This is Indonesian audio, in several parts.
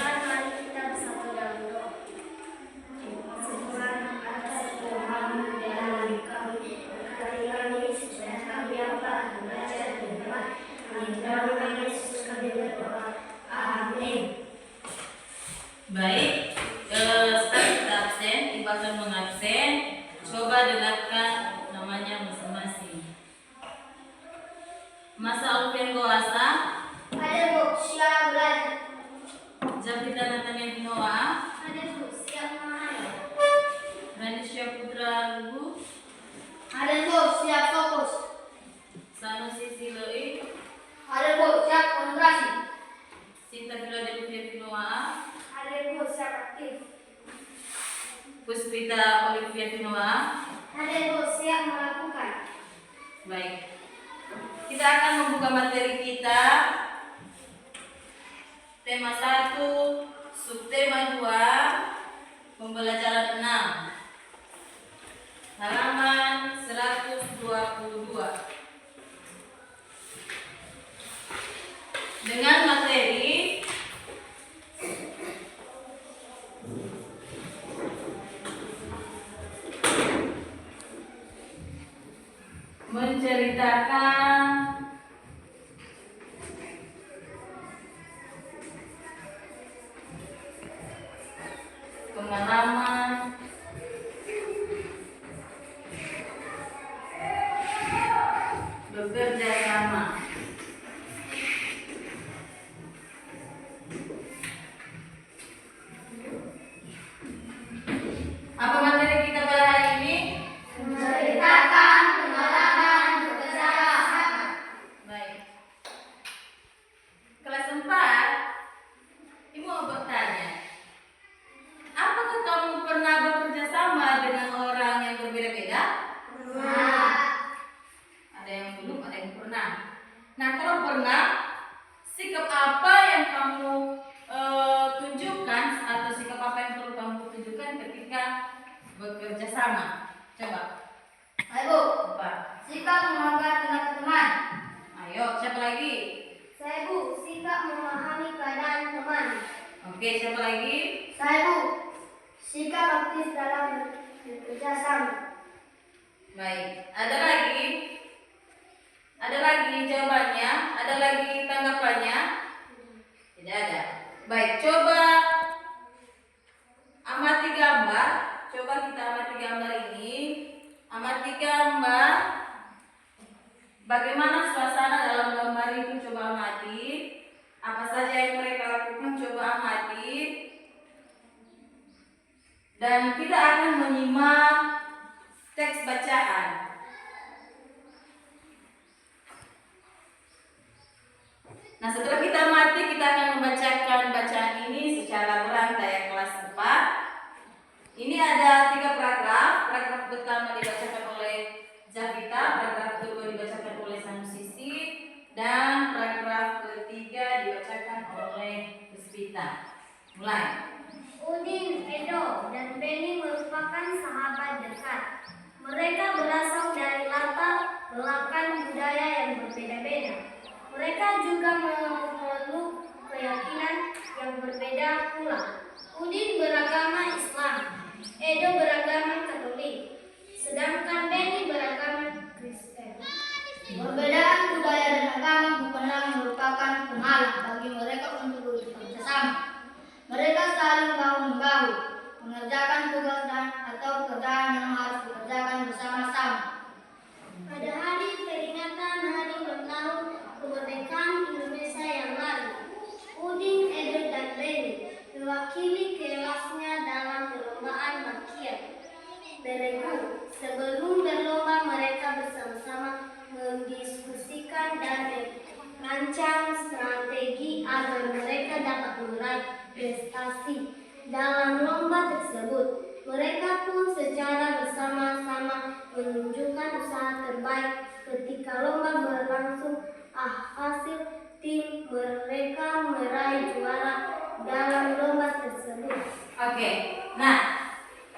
Mari kita bersatu dalam doa. Tuhan, atas Tuhan dan kami, hari kami sudah kami apa membaca firman. Di dalam nama Yesus kami berdoa. Amin. Baik, setelah kita absen, Ibu akan mengabsen. Coba dengarkan namanya masing-masing. Masa Alfian Goasa, Ada Bu, siap belajar. Javita Natania Binoa, Ada Bu, siap memahami. Ranisha Putra Lugu, Ada Bu, siap fokus. Sanusi Siloi, Ada Bu, siap konsentrasi. Sinta Philadelphia Binoa, Ada Bu, siap aktif. Puspita Olivia Binoa. Ada Bu, siap melakukan. Baik, kita akan membuka materi kita. Tema 1, subtema 2, pembelajaran 6, halaman 122. Dengan materi menceritakan pengalaman bekerja sama. Apa materi kita pada hari ini? Menceritakan pengalaman bekerja sama. Baik. Kelas 4, Ibu mau bertanya. Apakah kamu pernah bekerja sama dengan orang yang berbeda-beda? Nah, Ada yang belum, ada yang pernah. Nah, kalau pernah, sikap apa yang kamu tunjukkan atau sikap apa yang perlu kamu tunjukkan ketika bekerja sama? Coba. ayo Bu, Apa? sikap menghargai teman. Ayo, siapa lagi? Saya Bu, sikap memahami keadaan teman. Oke, siapa lagi? Saya Bu, sikap aktif dalam bekerja sama. Baik. Ada lagi? Ada lagi jawabannya? Ada lagi tanggapannya? Tidak ada. Baik, coba amati gambar. Coba kita amati gambar ini. Amati gambar. Bagaimana suasana dalam gambar itu? Coba amati. Apa saja yang mereka lakukan? Coba amati. Dan kita akan menyimak teks bacaan. Nah, setelah kita amati, kita akan membacakan bacaan ini secara berantai kelas 4. Ini ada 3 paragraf. Paragraf pertama dibacakan oleh Javita, paragraf kedua dibacakan oleh Sanusisi, dan paragraf ketiga dibacakan oleh Puspita. Mulai. Udin, Edo, dan Benny merupakan sahabat dekat. Mereka berasal dari latar belakang budaya yang berbeda-beda. Mereka juga memeluk keyakinan yang berbeda pula. Udin beragama Islam, Edo beragama Katolik, sedangkan Benny beragama Kristen. Perbedaan budaya dan agama bukanlah merupakan penghalang bagi mereka untuk bekerja sama. Mereka saling bahu-membahu mengerjakan tugas atau pekerjaan yang harus dikerjakan bersama-sama. Pada hari peringatan Hari Ulang Tahun Kemerdekaan Indonesia yang lalu, Udin, Edo, dan Benny mewakili kelasnya dalam perlombaan makian beregu. Sebelum berlomba, mereka bersama-sama mendiskusikan dan merancang strategi agar mereka dapat meraih prestasi dalam lomba tersebut. Mereka pun secara bersama-sama menunjukkan usaha terbaik ketika lomba berlangsung. Hasil tim mereka meraih juara dalam lomba tersebut. Oke. Nah,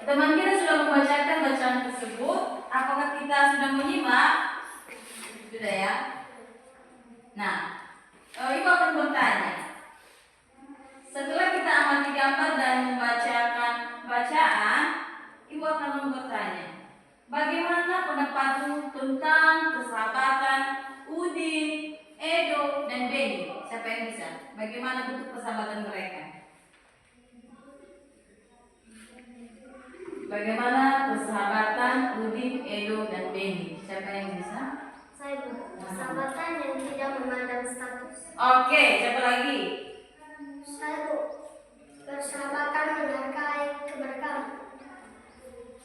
teman kita sudah membacakan bacaan tersebut. Apakah kita sudah menyimak? Sudah ya? Nah, ibu akan bertanya. Setelah kita amati gambar dan membacakan bacaan, ibu akan bertanya, bagaimana pendapatmu tentang persahabatan Udin, Edo, dan Beni? Siapa yang bisa? Bagaimana bentuk persahabatan mereka? Bagaimana persahabatan Udin, Edo, dan Beni? Siapa yang bisa? Saya Bu. Persahabatan yang tidak memandang status. Oke, siapa lagi? Saya Bu. Persahabatan menghargai keberagaman.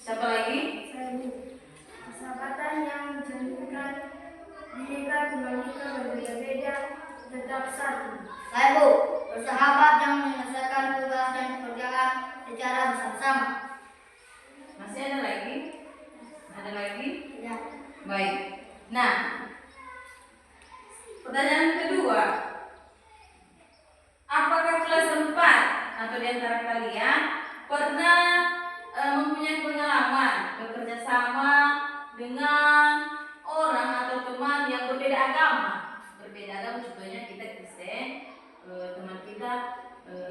Siapa lagi? Saya Bu. Persahabatan yang menjadikan bineka tunggal ika berbeda-beda tetap satu. Saya Bu, bersahabat yang menyelesaikan tugas dan pekerjaan secara bersama-sama. Masih ada lagi? Ada lagi? Ya. Baik. Nah, pertanyaan kedua. Apakah kelas 4 atau di antara kalian pernah mempunyai pengalaman bekerja sama dengan orang atau teman yang berbeda agama? Berbeda agama, contohnya kita Kristen, teman kita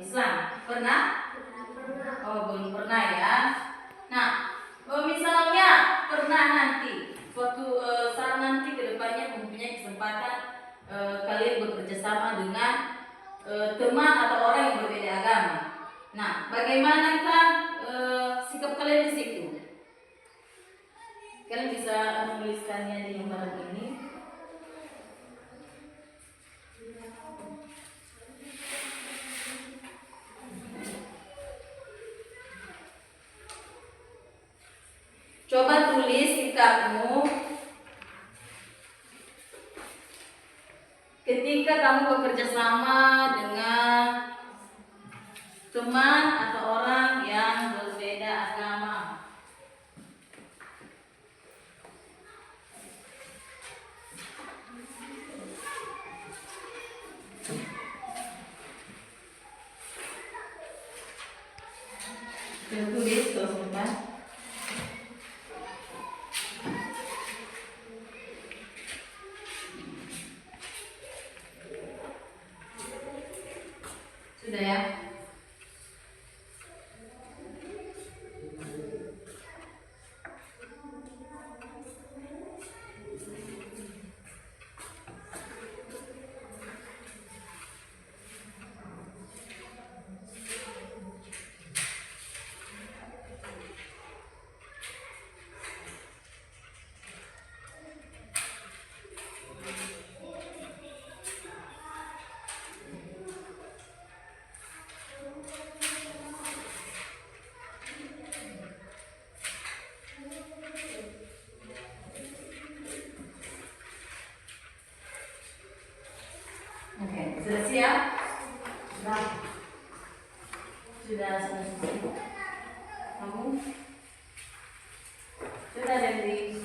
Islam. Pernah? Oh, belum pernah ya. Nah, misalnya pernah nanti suatu saat nanti kedepannya mempunyai kesempatan kalian bekerja sama dengan teman atau orang yang berbeda agama. Nah, bagaimanakah sikap kalian di situ? Kalian bisa menuliskannya di lembaran ini. Coba tulis sikapmu ketika kamu bekerja sama dengan teman atau orang yang berbeda agama. Tulis terus bukan? Sudah ya? Oke, sudah siap? Sudah selesai. Kamu? Sudah Dendi?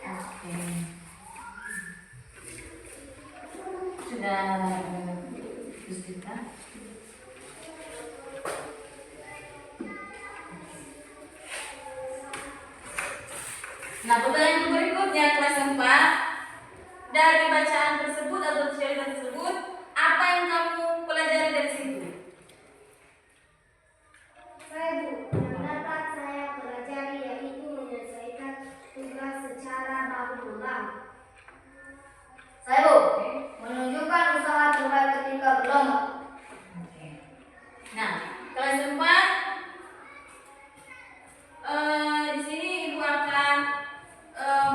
Oke. Sudah Gustika? Nah, pertanyaan berikutnya kelas 4. Dari bacaan tersebut atau cerita tersebut, apa yang kamu pelajari dari situ? Saya Bu, yang dapat saya pelajari yaitu menyelesaikan tugas secara bahu-membahu. Saya Bu, menunjukkan usaha terbaik ketika berlomba. Oke. Nah, kelas 4 di sini ibu akan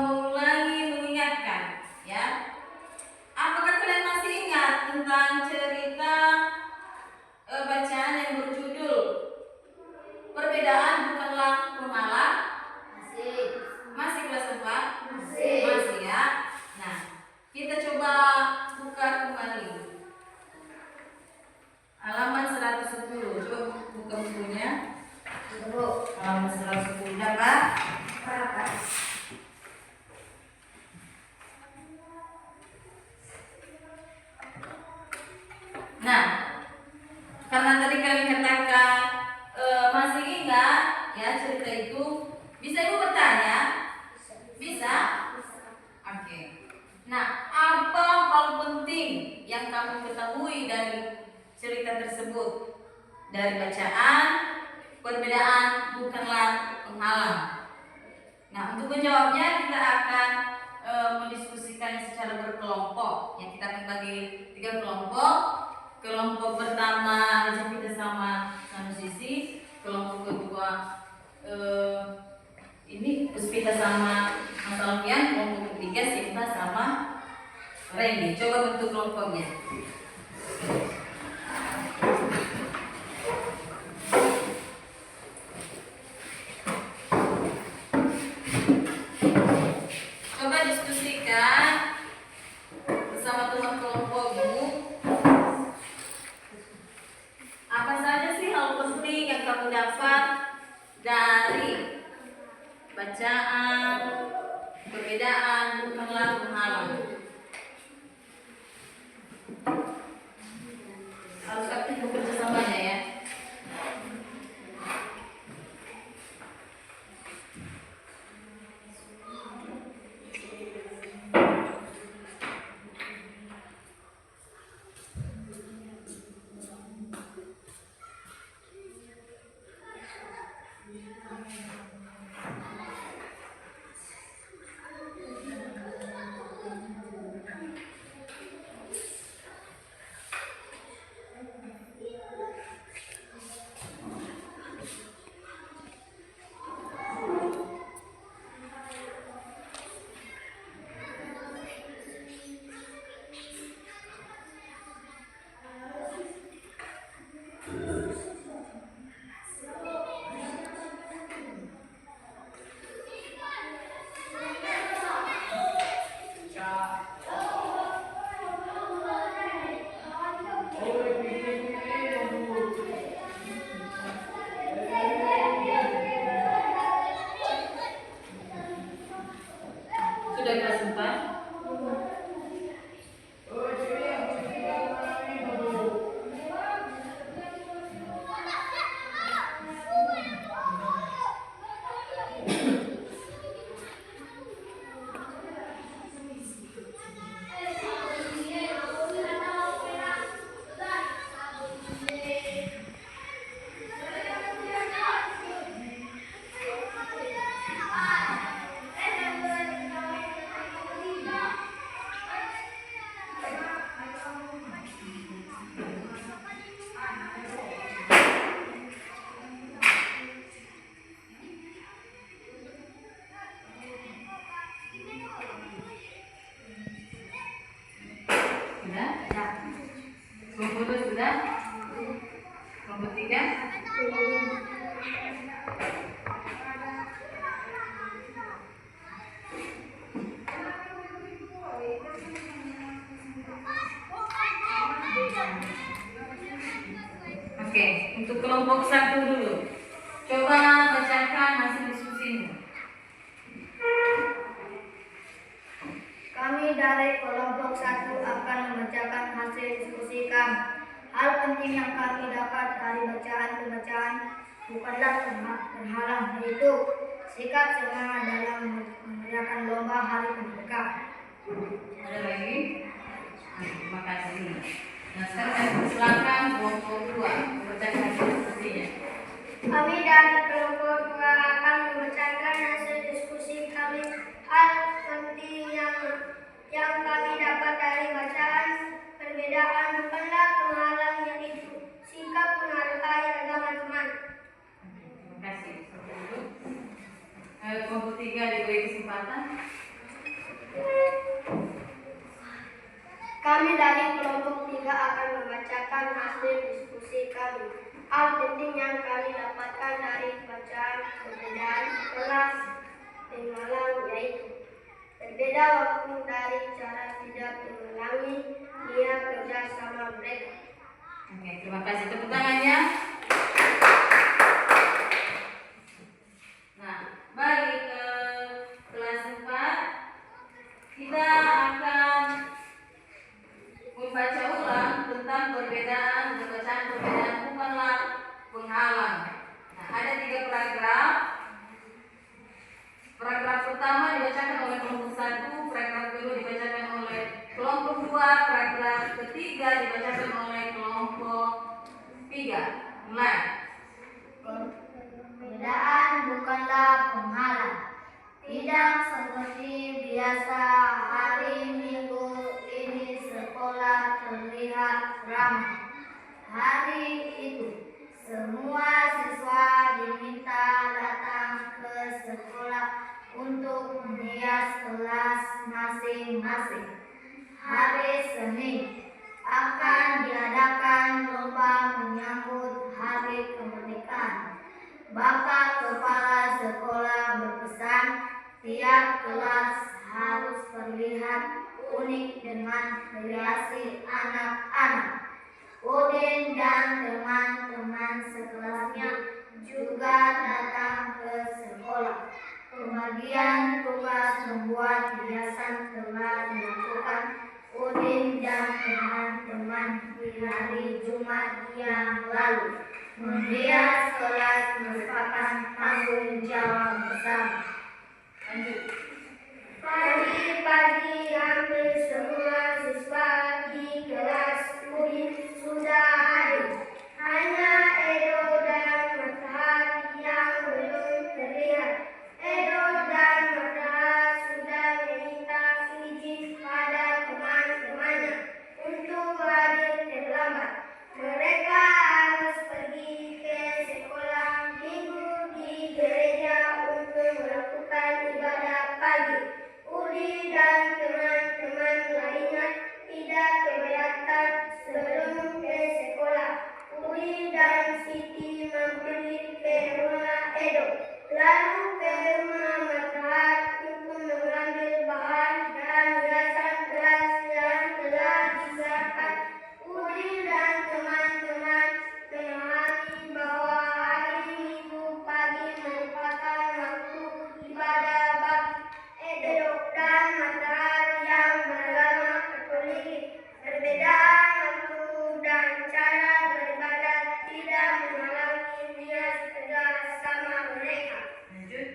mengulangi mengingatkan, ya. Apakah kalian masih ingat tentang cerita bacaan yang berjudul Perbedaan Bukanlah Pemalas? Masih kelas 4? Masih ya. Nah, kita coba buka kembali halaman 110. Coba buka bukunya. Halaman 110 dapat? Nah, karena tadi kalian katakan masih ingat ya cerita itu, bisa ibu bertanya? Bisa? kamu ketahui dari cerita tersebut? Dari bacaan, perbedaan bukanlah penghalang. Nah, untuk menjawabnya kita akan mendiskusikan secara berkelompok. Yang kita akan bagi 3 kelompok. Kelompok pertama kita sama Sisi, kelompok kedua ini Puspita sama Mas Alfian, kelompok ketiga Sinta sama Randy. Coba bentuk kelompoknya. Coba diskusikan bersama teman kelompokmu. Apa saja sih hal penting yang kamu dapat dari bacaan, perbedaan bukanlah penghalang. Harus aktif bekerja samanya ya. Sudah kelas 4? Sudah? Kelompok 2 sudah? Kelompok 3? Oke, untuk kelompok 1 dulu. Coba bacakan hasil diskusimu. Kami dari kelompok 1 akan membacakan hasil diskusi kami. Hal penting yang kami dapat dari bacaan-pembacaan bukanlah terhalang, yaitu sikap semangat dalam memeriahkan lomba Hari Kemerdekaan. Ada lagi? Terima kasih. Nah, sekarang saya persilakan kelompok 2 membacakan hasil diskusinya. Kami dari kelompok 2 akan membacakan hasil diskusi kami. Hal penting yang kami dapat dari bacaan perbedaan bukanlah penghalang, yaitu sikap menghargai agama teman. Terima kasih. Kelompok 3 diberi kesempatan. Kami dari kelompok 3 akan membacakan hasil diskusi kami. Hal penting yang kami dapatkan dari bacaan perbedaan kelas penghalang, yaitu berbeda waktu dari cara tidak mengulangi niat kerja sama mereka. Oke, terima kasih. Tepuk tangannya. Nah, balik ke kelas 4. Kita akan membaca ulang tentang perbedaan bukanlah penghalang. Nah, ada 3 paragraf. Paragraf pertama dibacakan oleh kelompok 1, paragraf kedua dibacakan oleh kelompok 2, paragraf ketiga dibacakan oleh kelompok 3. Mulai. Perbedaan bukanlah penghalang. Tidak seperti biasa hari Minggu ini sekolah terlihat ramai. Hari itu semua siswa diminta datang ke sekolah untuk menghias kelas masing-masing. Hari Senin akan diadakan lomba menyambut Hari Kemerdekaan. Bapak Kepala Sekolah berpesan tiap kelas harus terlihat unik dengan kreasi anak-anak. Udin dan teman-teman sekelasnya juga datang ke sekolah. Pembagian tugas membuat hiasan telah dilakukan Udin dan teman-teman di hari Jumat yang lalu. Menghias kelas merupakan tanggung jawab bersama. Lanjut. Pagi-pagi hampir semua siswa di kelas Udin sudah hadir. Hanya Edo dan Matahari yang belum terlihat. Edo dan Matahari sudah meminta izin pada teman-temannya untuk hadir terlambat. Mereka harus pergi ke sekolah minggu di gereja untuk melakukan ibadah pagi. Udi dan teman-teman lainnya tidak keberatan sebelum ke sekolah. Udi dan Siti mampir ke rumah Edo, lalu ke rumah Matahari untuk mengambil bahan dan hiasan kelas yang telah disiapkan. Udi dan teman-teman memahami bahwa hari Minggu pagi merupakan waktu ibadah bagi Edo dan Matahari yang beragama Katolik. Perbedaan waktu dan cara beribadah tidak menghalangi niat kerja sama mereka. Lanjut.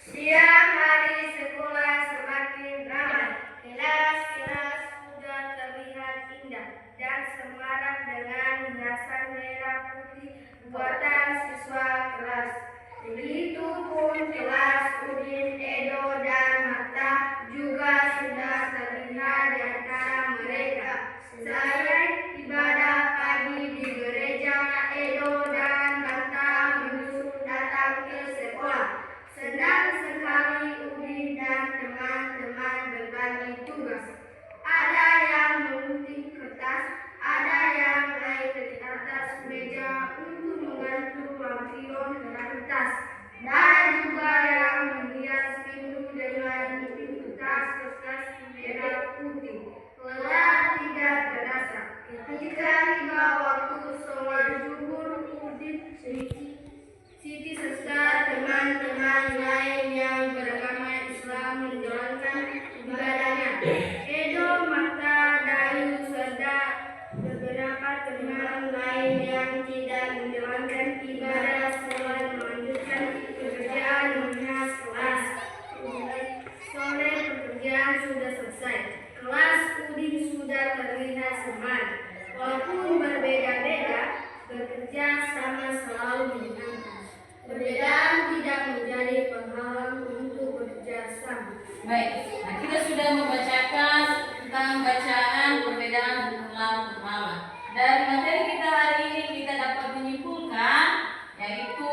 Siang hari sekolah semakin ramai. Kelas-kelas sudah terlihat indah dan semarak dengan hiasan merah putih buatan siswa kelas. Begitupun kelas Udin, Edo, dan Mata juga sudah terlihat di antara mereka. Selain ibadah pagi di gereja, Edo dan Mata menyusul datang ke sekolah. Senang sekali Udin dan teman-teman berbagi tugas. Ada yang mengunting kertas, ada yang naik ke atas meja untuk membantu lampion kertas, dan juga yang menghias pintu dengan kertas merah putih. Lelah tidak terasa. Ketika tiba waktu sholat zuhur, Udin, Siti serta teman-teman lain yang beragama Islam menjalankan ibadahnya. Edo, Mata, Dayu, serta beberapa teman lain yang tidak menjalankan ibadah sholat melanjutkan pekerjaan menghias kelas. Sore pekerjaan sudah selesai. Kelas Udin sudah terlihat semangat. Walaupun berbeda-beda, bekerja sama selalu menyenangkan. Perbedaan tidak menjadi penghalang untuk bekerja sama. Baik, nah kita sudah membacakan tentang bacaan perbedaan bukanlah penghalang. Dari materi kita hari ini kita dapat menyimpulkan yaitu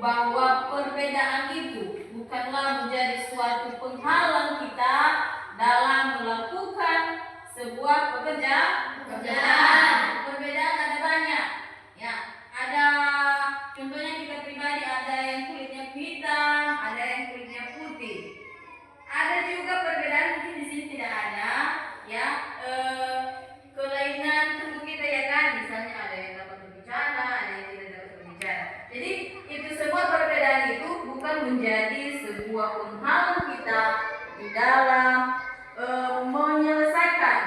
bahwa perbedaan itu bukanlah menjadi suatu penghalang kita dalam melakukan sebuah pekerjaan. Perbedaan ada banyak. Ya, ada contohnya kita pribadi ada yang kulitnya hitam, ada yang kulitnya putih. Ada juga perbedaan mungkin di sini tidak ada, ya kelainan tubuh kita ya kan, misalnya ada yang dapat berbicara, ada yang tidak dapat berbicara. Jadi itu semua perbedaan itu bukan menjadi sebuah penghalang kita di dalam menyelesaikan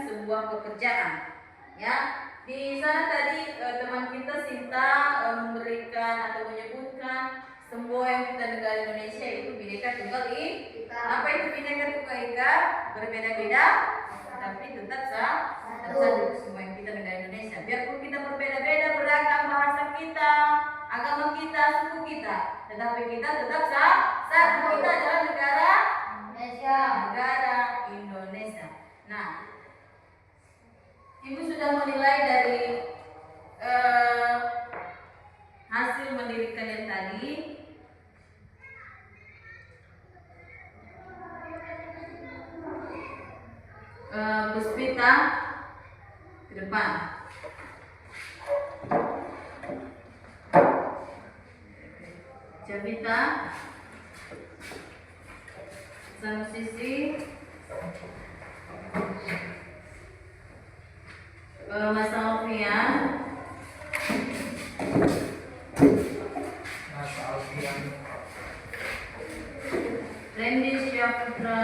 sebuah pekerjaan. Ya, di sana tadi teman kita Sinta memberikan atau menyebutkan semboyan yang kita negara Indonesia itu Bhinneka Tunggal Ika. Apa itu Bhinneka Tunggal Ika? Berbeda-beda tapi tetap satu semua yang kita negara Indonesia. Biarpun kita berbeda-beda, beragam bahasa kita, agama kita, suku kita, tetapi kita tetap satu. Kita adalah negara Indonesia. Nah, Ibu sudah menilai dari hasil mendidik kalian tadi. Puspita ke depan. Javita, Sanusisi, Mas Alfian, Randy Syaputra,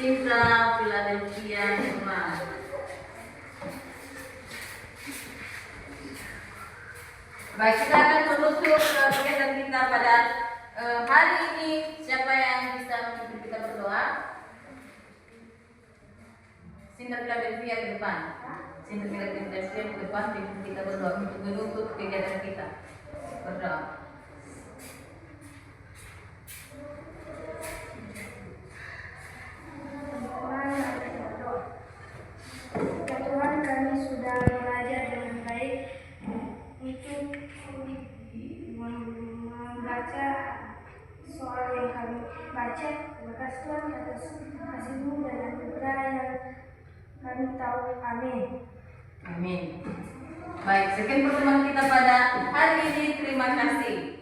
Sinta Philadelphia Irma. Baik, kita akan menutup kegiatan kita pada hari ini. Siapa yang bisa memimpin kita berdoa? Sinta Philadelphia ke depan. Sinta Philadelphia ke depan, kita berdoa untuk menutup kegiatan kita. Berdoa. Tuhan, kami sudah belajar dengan baik untuk membaca soal yang kami baca. Terima kasih Tuhan atas kasih-Mu dan anugerah yang kami tahu. Amin. Amin. Baik, sekian pertemuan kita pada hari ini. Terima kasih.